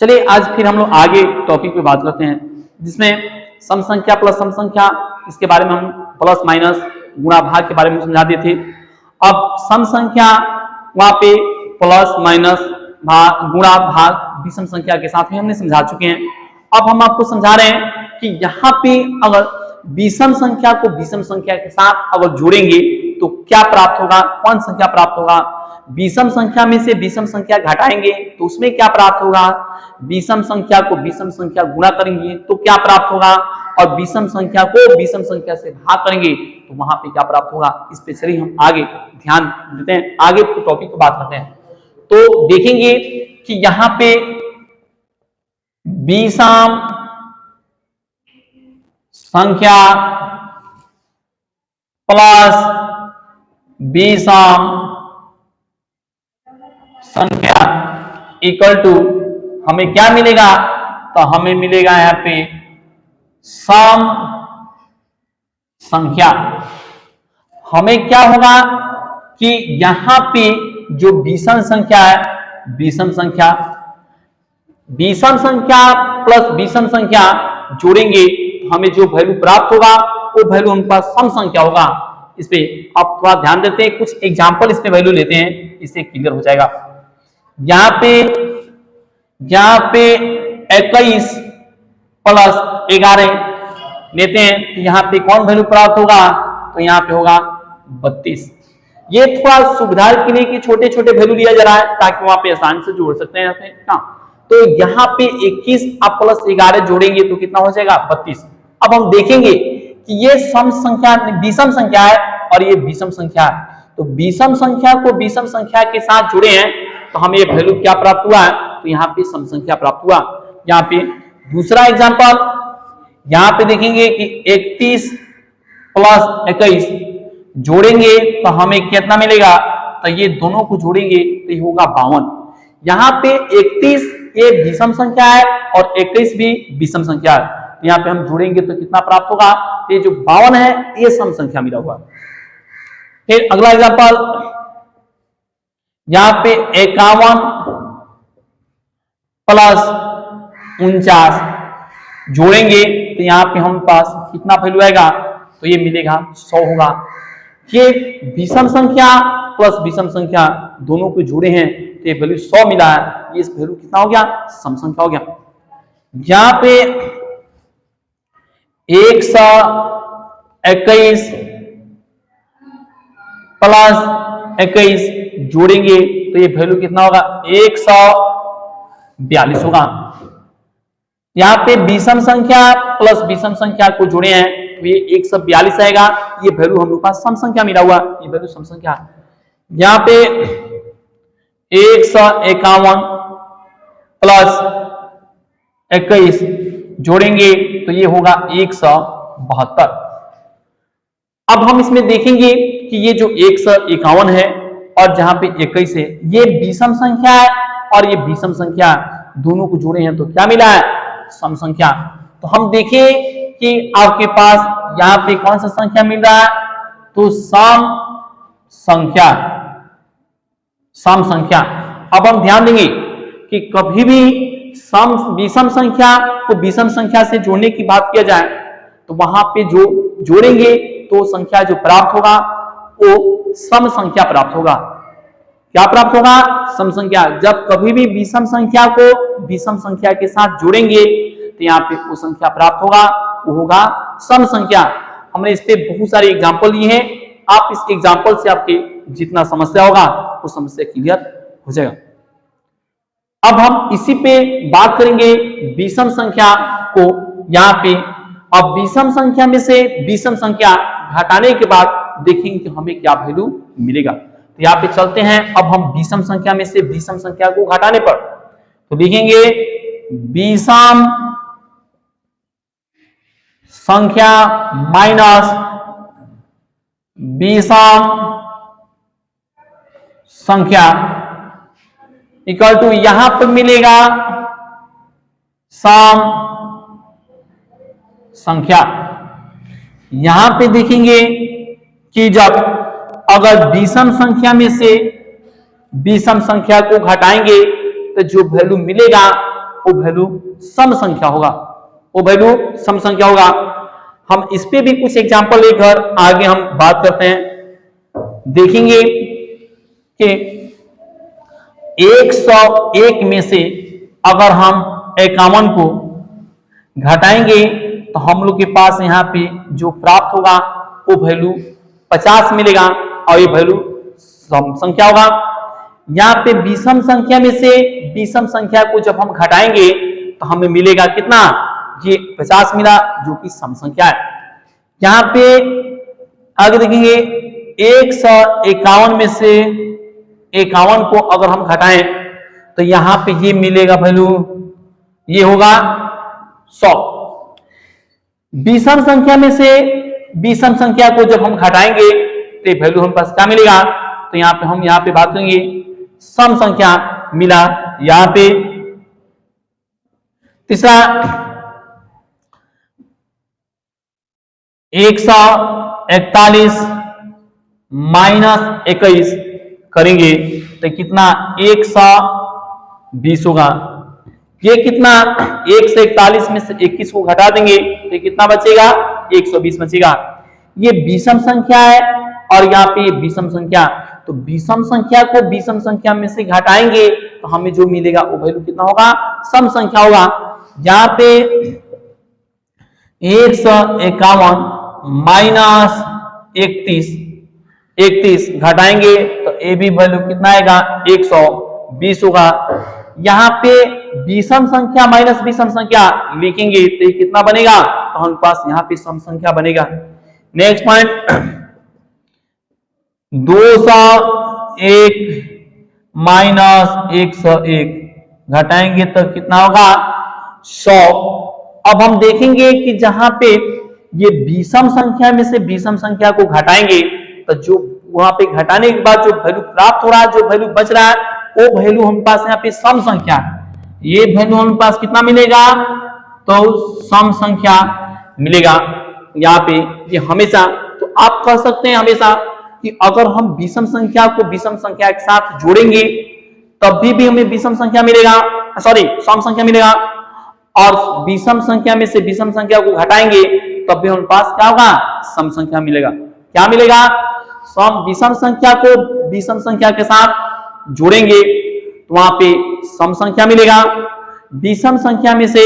चलिए आज फिर हम लोग आगे टॉपिक पे बात करते हैं, जिसमें सम संख्या प्लस सम संख्या, इसके बारे में हम प्लस माइनस गुणा भाग के बारे में समझा दिए थे। अब सम संख्या वहां पे प्लस माइनस भाग गुणा भाग विषम संख्या के साथ में हमने समझा चुके हैं। अब हम आपको समझा रहे हैं कि यहाँ पे अगर विषम संख्या को विषम संख्या के साथ अगर जोड़ेंगे तो क्या प्राप्त होगा, कौन संख्या प्राप्त होगा। विषम संख्या में से विषम संख्या घटाएंगे तो उसमें क्या प्राप्त होगा, विषम संख्या को विषम संख्या गुणा करेंगे तो क्या प्राप्त होगा, और विषम संख्या को विषम संख्या से भाग करेंगे तो वहां पे क्या प्राप्त होगा। इस पे चलिए हम आगे ध्यान देते हैं, आगे टॉपिक को बात करते हैं। तो देखेंगे कि यहाँ पे विषम संख्या प्लस विषम संख्या इक्वल टू हमें क्या मिलेगा, तो हमें मिलेगा यहाँ पे सम संख्या। हमें क्या होगा कि यहां पे जो विषम संख्या है, विषम संख्या प्लस विषम संख्या जोड़ेंगे तो हमें जो वैल्यू प्राप्त होगा वो वैल्यू हमारे पास सम संख्या होगा। इस पे आप थोड़ा ध्यान देते हैं, कुछ एग्जांपल इस पे वैल्यू लेते हैं, इससे क्लियर हो जाएगा। यहाँ पे 21 प्लस 11 लेते हैं तो यहाँ पे कौन वैल्यू प्राप्त होगा, तो यहाँ पे होगा 32। ये थोड़ा सुविधा के लिए कि छोटे छोटे वैल्यू लिया जा रहा है ताकि वहां पे आसानी से जोड़ सकते हैं ना। तो यहाँ पे 21 आप प्लस 11 जोड़ेंगे तो कितना हो जाएगा 32। अब हम देखेंगे कि ये सम संख्या विषम संख्या है और ये विषम संख्या है, तो विषम संख्या को विषम संख्या के साथ जुड़े हैं तो हमें ये वैल्यू क्या प्राप्त हुआ है, तो यहाँ पे सम संख्या प्राप्त हुआ। यहाँ पे दूसरा एग्जांपल, यहाँ पे देखेंगे कि 31 प्लस 21 जोड़ेंगे तो हमें कितना मिलेगा, तो ये दोनों को जोड़ेंगे तो ये होगा 52। यहाँ पे 31 ये विषम संख्या है और 21 भी विषम संख्या है, तो यहाँ पे हम जोड़ेंगे तो कितना प्राप्त होगा, ये जो 52 है ये सम संख्या मिला हुआ। फिर अगला एग्जांपल, यहाँ पे 51 प्लस 49 जोड़ेंगे तो यहाँ पे हम पास कितना वैल्यू आएगा, तो ये मिलेगा 100 होगा। ये विषम संख्या प्लस विषम संख्या दोनों को जोड़े हैं तो ये वैल्यू 100 मिला है, ये इस वैल्यू कितना हो गया, सम संख्या हो गया। यहाँ पे 121 प्लस 21 जोड़ेंगे तो ये वैल्यू कितना होगा, 142 होगा। यहाँ पे विषम संख्या प्लस विषम संख्या को जोड़े हैं तो ये 142 आएगा, ये वैल्यू हम लोग पास सम संख्या मिला हुआ, ये वैल्यू सम संख्या। यहाँ पे 151 प्लस 21 जोड़ेंगे तो ये होगा 172। अब हम इसमें देखेंगे कि ये जो 151 है और जहां पे 21 है ये विषम संख्या है और ये विषम संख्या, दोनों को जोड़े हैं तो क्या मिला है, सम संख्या। तो हम देखें कि आपके पास यहाँ पे कौन सा संख्या मिल रहा है, तो सम संख्या। अब हम ध्यान देंगे कि कभी भी विषम संख्या को विषम संख्या से जोड़ने की बात किया जाए तो वहां पे जो जोड़ेंगे तो संख्या जो प्राप्त होगा वो सम संख्या प्राप्त होगा। क्या प्राप्त होगा, सम संख्या। जब कभी भी विषम संख्या को विषम संख्या के साथ जोड़ेंगे तो यहाँ पे वो संख्या प्राप्त होगा, वो होगा सम संख्या। हमने इस पे बहुत सारे एग्जाम्पल लिए हैं, आप इस एग्जाम्पल से आपके जितना समस्या होगा वो समस्या क्लियर हो जाएगा। अब हम इसी पे बात करेंगे विषम संख्या को। यहाँ पे अब विषम संख्या में से विषम संख्या घटाने के बाद देखेंगे कि हमें क्या वैल्यू मिलेगा। तो यहाँ पे चलते हैं, अब हम विषम संख्या में से विषम संख्या को घटाने पर तो लिखेंगे विषम संख्या माइनस विषम संख्या इक्वल टू यहां पर मिलेगा सम संख्या। यहां पे देखेंगे कि जब अगर विषम संख्या में से विषम संख्या को घटाएंगे तो जो वैल्यू मिलेगा वो वैल्यू सम संख्या होगा, वो वैल्यू सम संख्या होगा। हम इस पे भी कुछ एग्जांपल लेकर आगे हम बात करते हैं। देखेंगे कि 101 में से अगर हम 51 को घटाएंगे तो हम लोग के पास यहाँ पे जो प्राप्त होगा वो वैल्यू 50 मिलेगा और ये वैल्यू सम संख्या होगा। यहाँ पे विषम संख्या में से विषम संख्या को जब हम घटाएंगे तो हमें मिलेगा कितना, ये 50 मिला जो कि सम संख्या है। यहाँ पे आगे देखेंगे 151 में से 51 को अगर हम घटाएं तो यहाँ पे ये मिलेगा वैल्यू, ये होगा 100। विषम संख्या में से विषम संख्या को जब हम घटाएंगे तो ये वैल्यू हमारे पास क्या मिलेगा, तो हम यहाँ पे बात करेंगे सम संख्या मिला। यहाँ पे तीसरा 141 माइनस 21 करेंगे तो कितना 120 होगा। ये कितना 141 में से 21 को घटा देंगे तो कितना बचेगा, 120 बचेगा। ये विषम संख्या है और यहाँ पे विषम संख्या, तो विषम संख्या को विषम संख्या में से घटाएंगे तो हमें जो मिलेगा वो वैल्यू कितना होगा, सम संख्या होगा। यहाँ पे 151 माइनस 31 घटाएंगे तो ये भी वैल्यू कितना आएगा, 120 होगा। यहाँ पे विषम संख्या माइनस विषम संख्या लिखेंगे तो ये कितना बनेगा, तो हमारे पास यहाँ पे सम संख्या बनेगा। नेक्स्ट पॉइंट 201 माइनस 101 घटाएंगे तो कितना होगा, 100। अब हम देखेंगे कि जहां पे ये विषम संख्या में से विषम संख्या को घटाएंगे तो जो वहां पे घटाने के बाद जो वैल्यू प्राप्त हो रहा है, जो वैल्यू बच रहा है, वो वैल्यू हमारे पास यहाँ पे सम संख्या है। ये वैल्यू हमारे पास कितना मिलेगा, तो सम संख्या मिलेगा। यहाँ पे ये हमेशा, तो आप कह सकते हैं हमेशा कि अगर हम विषम संख्या को विषम संख्या के साथ जोड़ेंगे तब भी हमें विषम संख्या मिलेगा, सॉरी सम संख्या मिलेगा, और विषम संख्या में से विषम संख्या को घटाएंगे तब भी हमारे पास क्या होगा, सम संख्या मिलेगा। क्या मिलेगा, सम विषम संख्या को विषम संख्या के साथ जोड़ेंगे तो वहां पे सम संख्या मिलेगा, विषम संख्या में से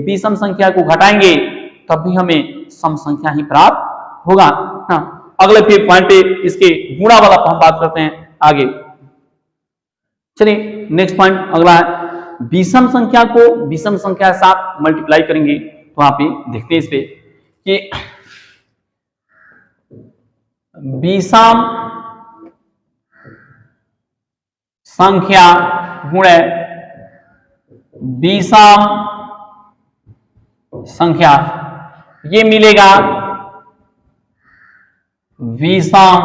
विषम संख्या को घटाएंगे तब भी हमें सम संख्या ही प्राप्त होगा। हाँ, अगले फिर पॉइंट पे इसके गुणा वाला हम बात करते हैं आगे। चलिए नेक्स्ट पॉइंट अगला है, विषम संख्या को विषम संख्या के साथ मल्टीप्लाई करेंगे तो वहां पे देखते हैं इस पे कि विषम संख्या गुणे विषम संख्या, ये मिलेगा विषम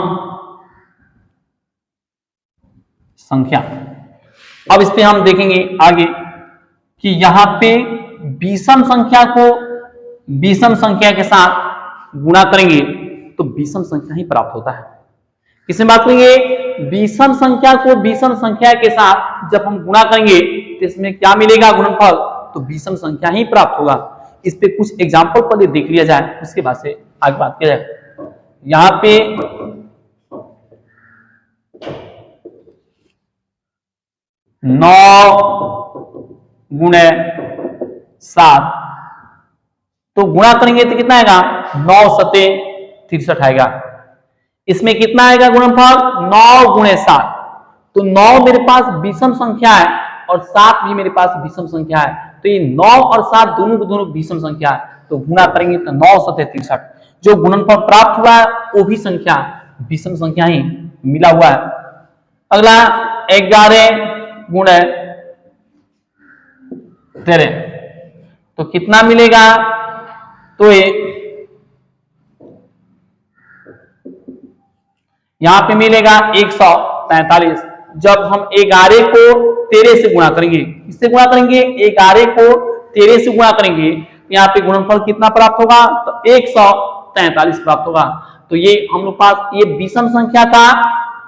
संख्या। अब इस पे हम देखेंगे आगे कि यहां पे विषम संख्या को विषम संख्या के साथ गुणा करेंगे तो विषम संख्या ही प्राप्त होता है। किसमें बात करेंगे, विषम संख्या को विषम संख्या के साथ जब हम गुणा करेंगे तो इसमें क्या मिलेगा, गुणनफल, तो विषम संख्या ही प्राप्त होगा। इस पे कुछ एग्जाम्पल पहले देख लिया जाए, उसके बाद से आगे बात किया जाए। यहां पे 9 गुणे 7, तो गुणा करेंगे तो कितना आएगा, 9 सते 63 आएगा। इसमें कितना आएगा गुणनफल, 9 गुणे 7, तो 9 मेरे पास विषम संख्या है और 7 भी मेरे पास विषम संख्या है, तो ये 9 और 7 दोनों विषम संख्या है, तो गुणा करेंगे तो 9 सते 63, जो गुणनफल प्राप्त हुआ है वो भी संख्या विषम संख्या ही मिला हुआ है। अगला 11 गुणे 13, तो कितना मिलेगा, तो ये यहां पे मिलेगा 143। जब हम 11 को 13 से गुणा करेंगे, इससे गुणा करेंगे 11 को 13 से गुणा करेंगे, यहाँ पे गुणनफल कितना प्राप्त होगा, तो 143 प्राप्त होगा। तो ये हम लोग पास ये विषम संख्या था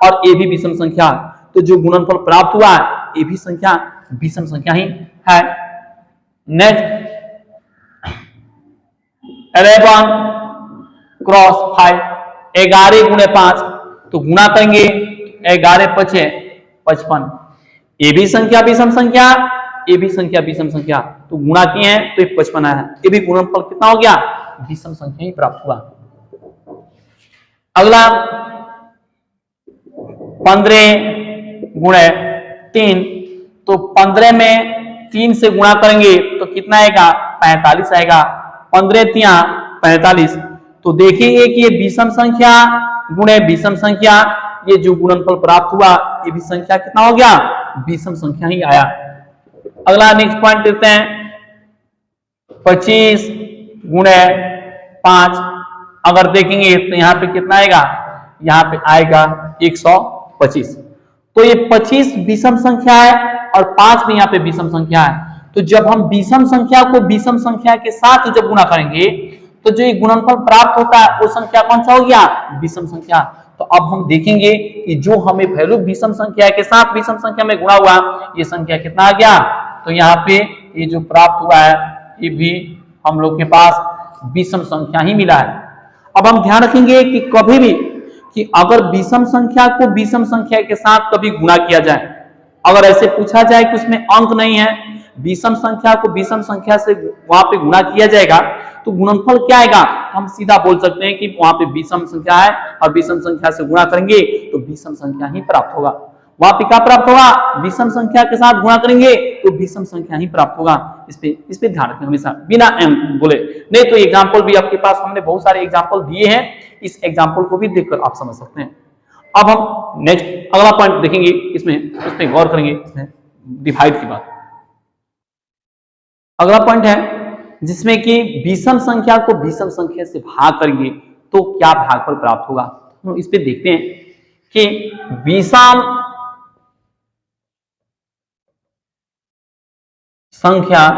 और ये भी विषम संख्या, तो जो गुणनफल प्राप्त हुआ है ये भी संख्या विषम संख्या ही है। नेक्स्ट 11 क्रॉस 5, 11 गुणे 5, तो गुणा करेंगे 11 पचे 55। ये भी संख्या विषम संख्या, ये भी संख्या विषम संख्या, तो गुणा किए हैं तो 55 आया है। ये भी गुणनफल कितना हो गया? विषम संख्या ही प्राप्त हुआ। अगला 15 गुणे 3, तो 15 में 3 से गुणा करेंगे तो कितना आएगा? 45 आएगा। 15 तिया 45, तो देखेंगे कि ये विषम संख्या गुणे विषम संख्या, ये जो गुणनफल प्राप्त हुआ ये भी संख्या कितना हो गया? विषम संख्या ही आया। अगला नेक्स्ट पॉइंट देखते हैं 25 गुणे 5, अगर देखेंगे तो यहाँ पे कितना आएगा? यहाँ पे आएगा 125। तो ये 25 विषम संख्या है और 5 भी यहाँ पे विषम संख्या है। तो जब हम विषम संख्या को विषम संख्या के साथ जब गुणा करेंगे तो जो ये गुणनफल प्राप्त होता है वो संख्या कौन सा हो गया? विषम संख्या। तो अब हम देखेंगे कि जो हमें वैल्यू विषम संख्या के साथ विषम संख्या में गुणा हुआ ये संख्या कितना आ गया? तो यहाँ पे ये जो प्राप्त हुआ है ये भी हम लोग के पास विषम संख्या ही मिला है। अब हम ध्यान रखेंगे कि कभी भी कि अगर विषम संख्या को विषम संख्या के साथ कभी गुणा किया जाए, अगर ऐसे पूछा जाए कि उसमें अंक नहीं है, विषम संख्या को विषम संख्या से वहां पे गुणा किया जाएगा तो गुणनफल क्या आएगा? हम सीधा बोल सकते हैं कि वहां पे विषम संख्या है और विषम संख्या से गुणा करेंगे तो विषम संख्या ही प्राप्त होगा। वहां पे क्या प्राप्त होगा? विषम संख्या के साथ गुणा करेंगे तो विषम संख्या ही प्राप्त होगा। इस पे ध्यान रखें हमेशा, बिना एम बोले। नहीं तो एग्जाम्पल भी आपके पास हमने बहुत सारे एग्जाम्पल दिए हैं, इस एग्जाम्पल को भी देखकर आप समझ सकते हैं। अब हम नेक्स्ट अगला पॉइंट देखेंगे, इसमें गौर करेंगे, इसमें डिवाइड की बात। अगला पॉइंट है जिसमें कि विषम संख्या को विषम संख्या से भाग करेंगे तो क्या भागफल प्राप्त होगा। तो इस पे देखते हैं कि विषम संख्या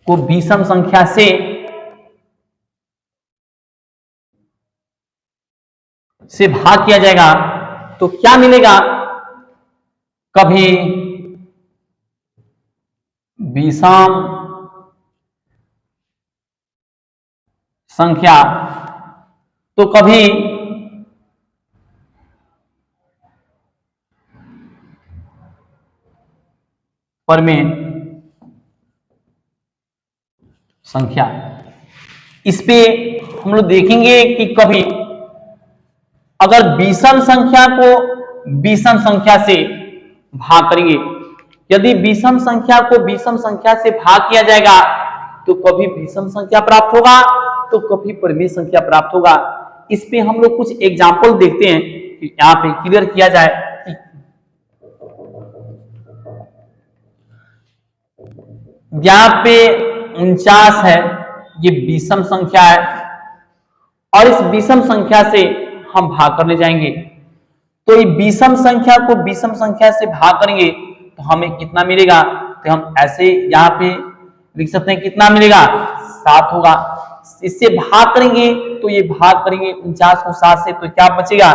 को विषम संख्या से भाग किया जाएगा तो क्या मिलेगा? कभी विषम संख्या तो कभी परिमेय संख्या। इस पे हम लोग देखेंगे कि कभी अगर विषम संख्या को विषम संख्या से भाग करेंगे, यदि विषम संख्या को विषम संख्या से भाग किया जाएगा तो कभी विषम संख्या प्राप्त होगा तो कभी परिमेय संख्या प्राप्त होगा। इस पे हम लोग कुछ एग्जाम्पल देखते हैं कि यहाँ पे क्लियर किया जाए कि यहाँ पे 49 है, ये विषम संख्या है और इस विषम संख्या से हम भाग करने जाएंगे तो ये विषम संख्या को विषम संख्या से भाग करेंगे तो हमें कितना मिलेगा? तो हम ऐसे यहाँ पे लिख सकते हैं कितना मिलेगा? 7 होगा। इससे भाग करेंगे तो ये भाग करेंगे 49 को 7 से तो क्या बचेगा?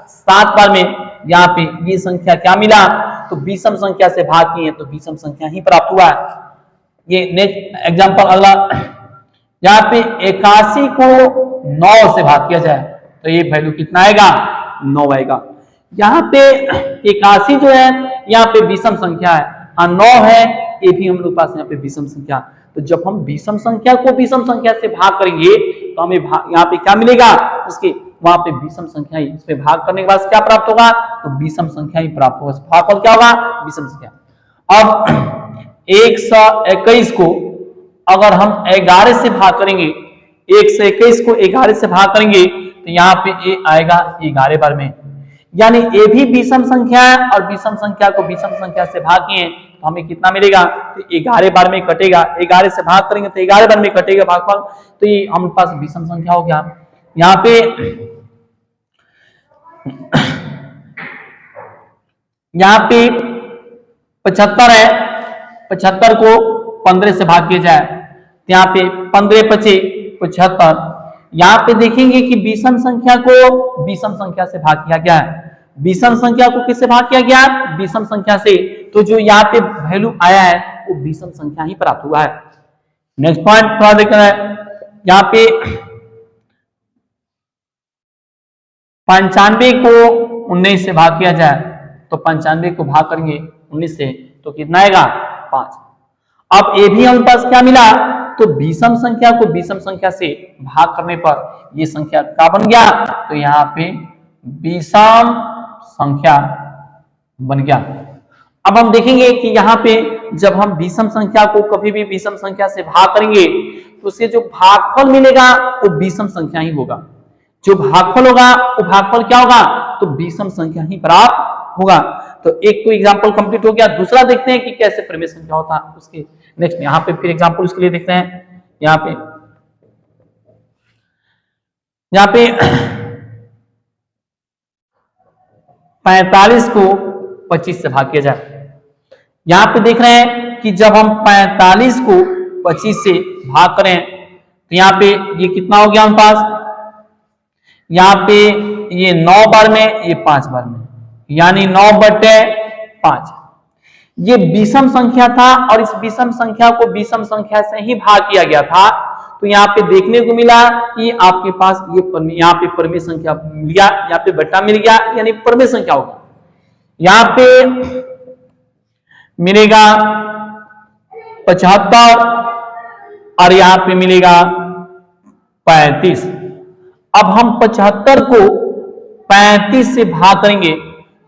7 बार में यहाँ पे ये संख्या क्या मिला? तो विषम संख्या से भाग किए तो विषम संख्या ही प्राप्त हुआ। ये नेक्स्ट एग्जांपल अगला, यहाँ पे 81 को 9 से भाग किया जाए तो ये वैल्यू कितना आएगा? 9 आएगा। यहाँ पे 81 जो है यहाँ पे विषम संख्या है और 9 है ये भी हम लोग पास यहाँ पे विषम संख्या। तो जब हम विषम संख्या को विषम संख्या से भाग करेंगे तो हमें यहाँ पे क्या मिलेगा? उसके वहां पे विषम संख्या ही, इसमें भाग करने के बाद क्या प्राप्त होगा? तो विषम संख्या ही प्राप्त होगा। भागफल क्या होगा? विषम संख्या। अब 121 को अगर हम 11 से भाग करेंगे, 121 को 11 से भाग करेंगे तो यहाँ पे ये आएगा 11 बार में, यानी ये भी विषम संख्या है और विषम संख्या को विषम संख्या से भाग किए तो हमें कितना मिलेगा? तो 11 बार में कटेगा, 11 से भाग करेंगे तो 11 बार में कटेगा भागफल, तो ये हमारे पास विषम संख्या हो गया। यहाँ पे 75 है, 75 को 15 से भाग किया जाए तो यहाँ पे 15 पचे 75। यहाँ पे देखेंगे कि विषम संख्या को विषम संख्या से भाग किया गया है। विषम संख्या को किससे भाग किया गया? विषम संख्या से। तो जो यहाँ पे वैल्यू आया है वो विषम संख्या ही प्राप्त हुआ है। नेक्स्ट पॉइंट थोड़ा देखना है, यहाँ पे 95 को 19 से भाग किया जाए तो 95 को भाग करेंगे 19 से तो कितना आएगा 5। अब ये भी हमारे पास क्या मिला, तो विषम संख्या को विषम संख्या से भाग करने पर ये संख्या क्या बन गया, तो यहाँ पे विषम संख्या बन गया। अब हम देखेंगे कि यहाँ पे जब हम विषम संख्या को कभी भी विषम संख्या से भाग करेंगे तो उससे जो भागफल मिलेगा वो विषम संख्या ही होगा। जो भागफल होगा वो भागफल क्या होगा, तो विषम संख्या ही प्राप्त होगा। तो एक तो एग्जांपल कंप्लीट हो गया। दूसरा देखते हैं कि कैसे परिमेय संख्या होता है उसके नेक्स्ट यहाँ पे फिर एग्जांपल उसके लिए देखते हैं। यहाँ पे 45 को 25 से भाग किया जाए। यहाँ पे देख रहे हैं कि जब हम 45 को 25 से भाग करें तो यहाँ पे ये कितना हो गया हमारे पास, यहाँ पे ये 9 बार में, ये 5 बार में, यानी 9/5। ये विषम संख्या था और इस विषम संख्या को विषम संख्या से ही भाग किया गया था। तो यहाँ पे देखने को मिला कि आपके पास ये यहाँ पे परिमेय संख्या मिल गया, यहाँ पे बट्टा मिल गया, यानी परिमेय संख्या होगा। यहाँ पे मिलेगा 75 और यहाँ पे मिलेगा 35। अब हम 75 को 35 से भाग करेंगे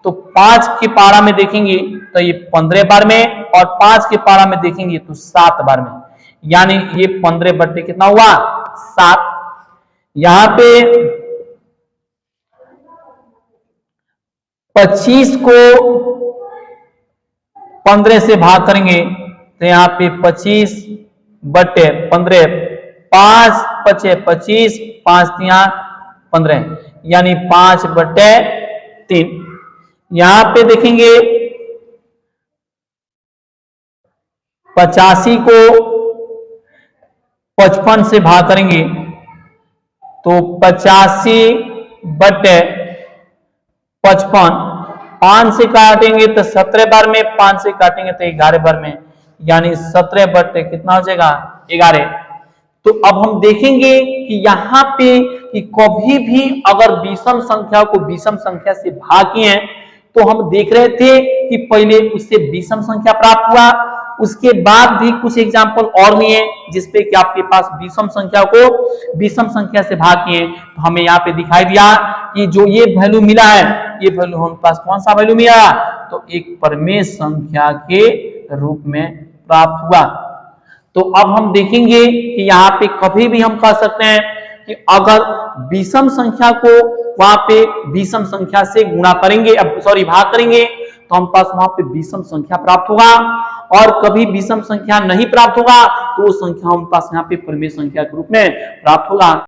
तो 5 के पारा में देखेंगे तो ये 15 बार में और 5 के पारा में देखेंगे तो 7 बार में, यानी ये 15 बट्टे कितना हुआ 7। यहां पे 25 को 15 से भाग करेंगे तो यहाँ पे 25/15, 5 × 25, 5 × 15, यानी 5/3। यहां पे देखेंगे 85 को 55 से भाग करेंगे तो 85/55, 5 से काटेंगे तो 17 बार में, 5 से काटेंगे तो 11 बार में, यानी 17 कितना हो जाएगा 11। तो अब हम देखेंगे कि यहाँ पे कि कभी भी अगर विषम संख्या को विषम संख्या से भाग किए तो हम देख रहे थे कि पहले उससे विषम संख्या प्राप्त हुआ, उसके बाद भी कुछ एग्जाम्पल और लिए जिसपे कि आपके पास विषम संख्या को विषम संख्या से भाग किए। तो हमें यहाँ पे दिखाई दिया कि जो ये वैल्यू मिला है, ये वैल्यू हमारे पास कौन सा वैल्यू मिला, तो एक परिमेय संख्या के रूप में प्राप्त हुआ। तो अब हम देखेंगे कि यहाँ पे कभी भी हम कह सकते हैं कि अगर विषम संख्या को वहां पे विषम संख्या से गुणा करेंगे, भाग करेंगे तो हम पास वहां पे विषम संख्या प्राप्त होगा, और कभी विषम संख्या नहीं प्राप्त होगा तो वो संख्या हम पास यहाँ पे परिमेय संख्या के रूप में प्राप्त होगा।